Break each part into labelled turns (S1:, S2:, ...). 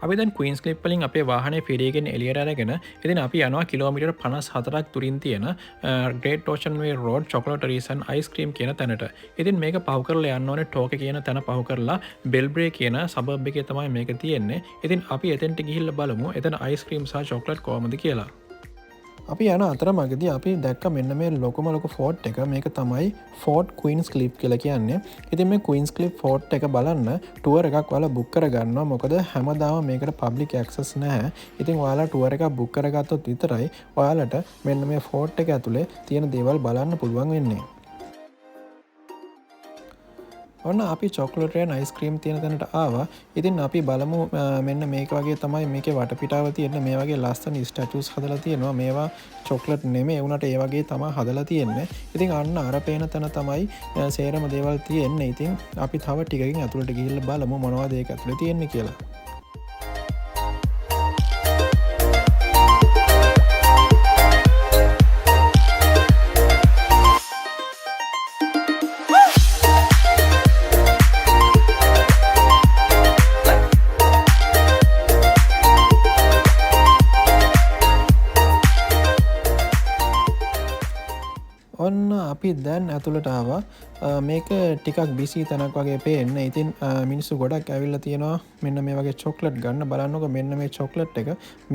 S1: අපි දැන් Queen's clip වලින් අපේ වාහනේ ෆෙරියගෙන් එළියට අරගෙන ඉතින් අපි යනවා කිලෝමීටර් 54ක් දුරින් තියෙන ග්‍රේට් ඕෂන් වේ රෝඩ් චොකලටරීස් ඇන්ඩ් අයිස්ක්‍රීම් කියන තැනට. ඉතින් මේක පහු කරලා යන්න ඕනේ ටෝකේ කියන තැන පහු කරලා බෙල්බ්‍රේ කියන සබබ් එකේ තමයි මේක තියෙන්නේ. ඉතින් අපි එතෙන්ට ගිහිල්ලා බලමු එතන අයිස්ක්‍රීම් සහ චොකලට් කොහමද කියලා. අපි යන අතර මගදී අපි දැක්ක මෙන්න මේ ලොකුම ලොකු ෆෝට් එක මේක තමයි ෆෝට් ක්වීන්ස් ක්ලිප් කියලා කියන්නේ. ඉතින් මේ ක්වීන්ස් ක්ලිප් ෆෝට් එක බලන්න ටුවර් එකක් ඔයාලා බුක් කරගන්නවා. මොකද හැමදාම මේකට පබ්ලික් ඇක්සස් නැහැ. ඉතින් ඔයාලා ටුවර් එකක් බුක් කරගත්තොත් විතරයි ඔයාලට මෙන්න මේ ෆෝට් එක ඇතුලේ තියෙන දේවල් බලන්න පුළුවන් වෙන්නේ. ඔන්න අපි චොක්ලට් අයිස්ක්‍රීම් තියෙන තැනට ආවා. ඉතින් අපි බලමු මෙන්න මේක වගේ තමයි මේකේ වටපිටාව තියෙන්නේ. මේ වගේ ලස්සන ස්ටැචුස් හදලා තියෙනවා. මේවා චොක්ලට් නෙමෙයි වුණාට ඒ වගේ තමයි හදලා තියෙන්නේ. ඉතින් අන්න අර පේන තැන තමයි සේරම දේවල් තියෙන්නේ. ඉතින් අපි තව ටිකකින් ඇතුළට ගිහිල්ලා බලමු මොනවද ඒක ඇතුලේ තියෙන්නේ කියලා. ඔන්න අපි දැන් ඇතුළට ආවා. මේක ටිකක් බිසි තැනක් වගේ පේන්න. ඉතින් මිනිස්සු ගොඩක් ඇවිල්ලා තියෙනවා මෙන්න මේ වගේ චොක්ලට් ගන්න. බලන්නකො මෙන්න මේ චොක්ලට් එක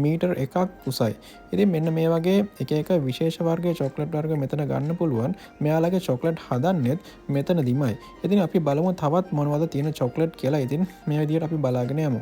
S1: මීටර් 1ක් උසයි. ඉතින් මෙන්න මේ වගේ එක එක විශේෂ වර්ගයේ චොක්ලට් වර්ග මෙතන ගන්න පුළුවන්. මෙයාලගේ චොක්ලට් හදන්නෙත් මෙතනදිමයි. ඉතින් අපි බලමු තවත් මොනවද තියෙන චොක්ලට් කියලා. ඉතින් මේ විදිහට අපි බලාගෙන යමු.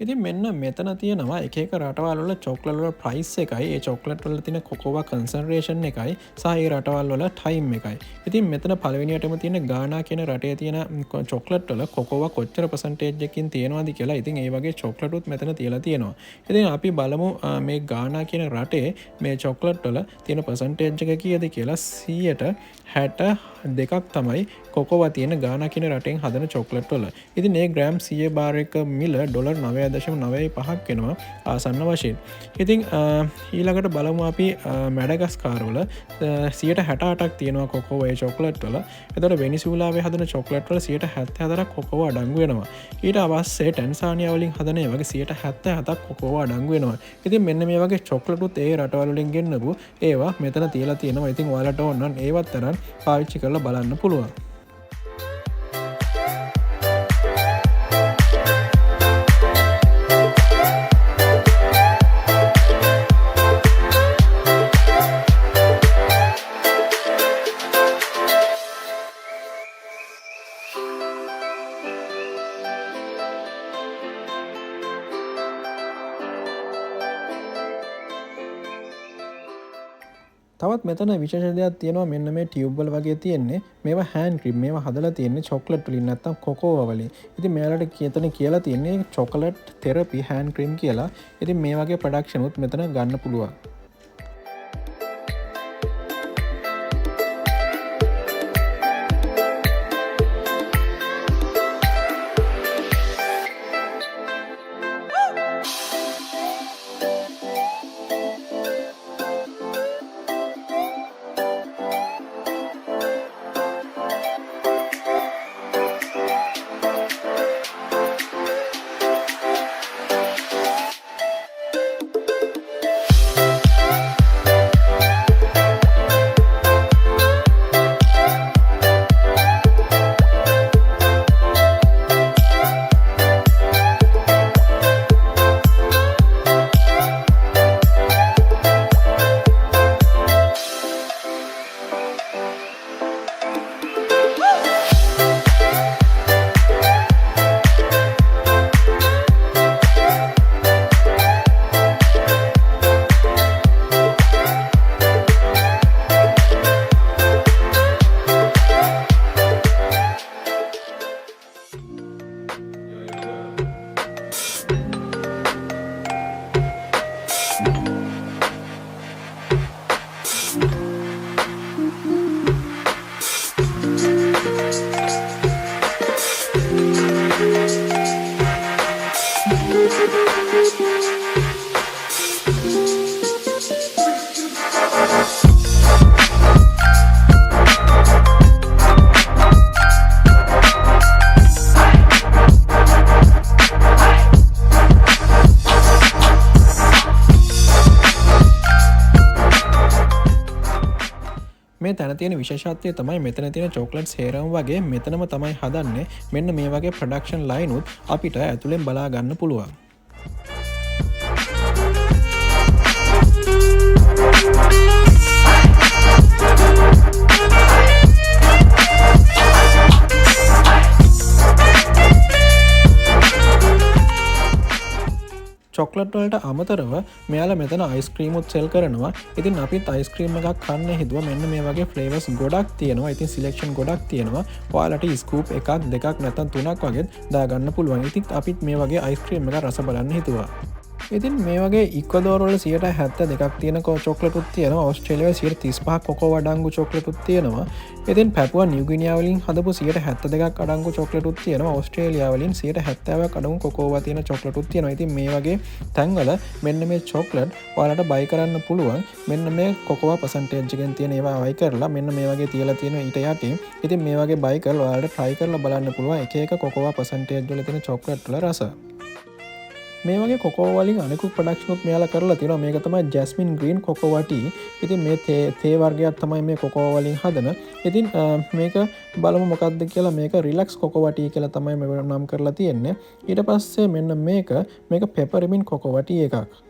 S1: ඉතින් මෙන්න මෙතන තියෙනවා එක එක රටවල් වල චොක්ලට් වල ප්‍රයිස් එකයි ඒ චොක්ලට් වල තියෙන කොකෝවා කන්සන්ට්‍රේෂන් එකයි සහ ඒ රටවල් වල ටයිම් එකයි. ඉතින් මෙතන පළවෙනියටම තියෙන ගානා කියන රටේ තියෙන චොක්ලට් වල කොකෝවා කොච්චර පර්සන්ටේජ් එකකින් තියෙනවද කියලා. ඉතින් ඒ වගේ චොක්ලට් උත් මෙතන තියලා තියෙනවා. ඉතින් අපි බලමු මේ ගානා කියන රටේ මේ චොක්ලට් වල තියෙන පර්සන්ටේජ් එක කීයද කියලා. 62ක් තමයි කොකෝවා තියෙන ගානා කියන රටෙන් හදන චොක්ලට් වල. ඉතින් මේ ග්‍රෑම් 100 බාර් එක මිල $9.95ක් වෙනවා ආසන්න වශයෙන්. ඉතින් ඊළඟට බලමු අපි මැඩගස්කාර් වල 68ක් තියෙනවා කොකෝවා ඒ චොක්ලට් වල. එතකොට වෙනිසුලාවේ හදන චොක්ලට් වල 74ක් කොකෝවා අඩංගු වෙනවා. ඊට පස්සේ ටැන්සානියා වලින් හදන ඒ වගේ 77ක් කොකෝවා අඩංගු වෙනවා. ඉතින් මෙන්න මේ වගේ චොක්ලට් උත් ඒ රටවල් වලින් ගෙන්නපු ඒවා මෙතන තියලා තියෙනවා. ඉතින් ඔයාලට ඕන නම් ඒවත් තරම් පාවිච්චි කරලා බලන්න පුළුවන්. තවත් මෙතන විශේෂ දෙයක් තියෙනවා. මෙන්න මේ ටියුබ් වල වගේ තියෙන්නේ මේවා හෑන්ඩ් ක්‍රීම්. මේවා හදලා තියෙන්නේ චොක්ලට් වලින් නැත්තම් කොකෝවා වලින්. ඉතින් මෙයාලට කියතන කියලා තියෙන්නේ චොකලට් තෙරපි හෑන්ඩ් ක්‍රීම් කියලා. ඉතින් මේ වගේ ප්‍රොඩක්ෂන් උත් මෙතන ගන්න පුළුවන්. මේ තැන තියෙන විශේෂත්වය තමයි මෙතන තියෙන චොක්ලට් සේරම් වගේ මෙතනම තමයි හදන්නේ. මෙන්න මේ වගේ ප්‍රොඩක්ෂන් ලයින් උත් අපිට ඇතුලෙන් බලා ගන්න පුළුවන්. චොක්ලට් වලට අමතරව මෙයාලා මෙතන අයිස්ක්‍රීමුත් සෙල් කරනවා. ඉතින් අපිත් අයිස්ක්‍රීම් එකක් කන්න හිතුවා. මෙන්න මේ වගේ ෆ්ලේවර්ස් ගොඩක් තියෙනවා. ඉතින් සිලෙක්ෂන් ගොඩක් තියෙනවා. ඔයාලට ස්කූප් එකක් දෙකක් නැත්නම් තුනක් වගේ දාගන්න පුළුවන්. ඉතින් අපිත් මේ වගේ අයිස්ක්‍රීම් එකක් රස බලන්න හිතුවා. ඉතින් මේ වගේ ඉක්වදෝර වල 72ක් තියෙන චොක්ලට්ුත් තියෙනවා. ඕස්ට්‍රේලියාවේ 35ක් කොකෝ අඩංගු චොක්ලට්ුත් තියෙනවා. ඉතින් පැපුවා නිව්ගිනියා වලින් හදපු 72ක් අඩංගු චොක්ලට්ුත් තියෙනවා. ඕස්ට්‍රේලියාව වලින් 70ක් අඩංගු කොකෝවා තියෙන චොක්ලට්ුත් තියෙනවා. ඉතින් මේ වගේ තැන්වල මෙන්න මේ චොක්ලට් ඔයාලට බයි කරන්න පුළුවන්. මෙන්න මේ කොකෝවා පර්සන්ටේජ් එකෙන් තියෙන ඒවා වයි කරලා මෙන්න මේ වගේ තියලා තියෙන ඊට යටින්. ඉතින් මේ වගේ බයි කරලා ඔයාලට try කරලා බලන්න පුළුවන් එක එක කොකෝවා පර්සන්ටේජ් වල තියෙන චොක්ලට් වල රස. මේ වගේ කොකෝ වලින් අනෙකුත් ප්‍රොඩක්ෂන් උත් මෙයාලා කරලා තියෙනවා. මේක තමයි ජැස්මින් ග්‍රීන් කොකෝවා ටී. ඉතින් මේ තේ වර්ගයක් තමයි මේ කොකෝ වලින් හදන. ඉතින් මේක බලමු මොකක්ද කියලා. මේක රිලැක්ස් කොකෝවා ටී කියලා තමයි මේ නම් කරලා තියෙන්නේ. ඊට පස්සේ මෙන්න මේක පෙපර්මින්ට් කොකෝවා ටී එකක්.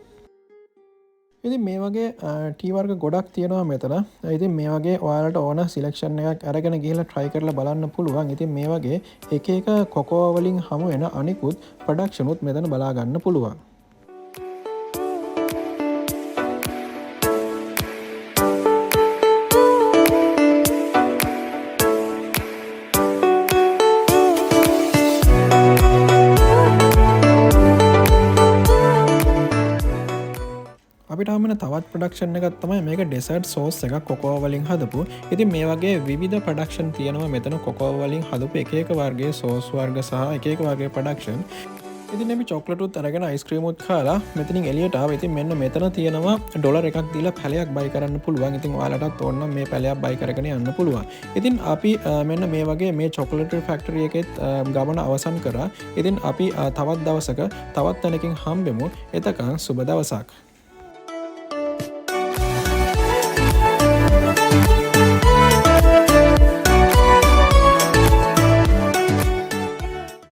S1: ඉතින් මේ වගේ ටී වර්ග ගොඩක් තියෙනවා මෙතන. ඉතින් මේ වගේ ඔයාලට ඕන සිලෙක්ෂන් එකක් අරගෙන ගිහලා try කරලා බලන්න පුළුවන්. ඉතින් මේ වගේ එක එක කොකෝ වලින් හමු වෙන අනිකුත් ප්‍රොඩක්ෂන් උත් මෙතන බලා ගන්න පුළුවන්. තවත් ප්‍රොඩක්ෂන් එකක් තමයි මේක ඩෙසර්ට් සෝස් එකක් කොකෝ වලින් හදපු. ඉතින් මේ වගේ විවිධ ප්‍රොඩක්ෂන් තියෙනවා මෙතන කොකෝ වලින් හදපු එක එක වර්ගයේ සෝස් වර්ග සහ එක එක වර්ගයේ ප්‍රොඩක්ෂන්. ඉතින් අපි චොක්ලට් උත් අරගෙන අයිස්ක්‍රීම් උත් කාලා මෙතනින් එළියට ආවා. ඉතින් මෙන්න මෙතන තියෙනවා ඩොලර් එකක් දීලා පැලයක් බයි කරන්න පුළුවන්. ඉතින් ඔයාලටත් ඕන නම් මේ පැලයක් බයි කරගෙන යන්න පුළුවන්. ඉතින් අපි මෙන්න මේ වගේ මේ චොක්ලට් ෆැක්ටරි එකෙත් ගමන අවසන් කරා. ඉතින් අපි තවත් දවසක තවත් තැනකින් හම්බෙමු. එතකන් සුබ දවසක්.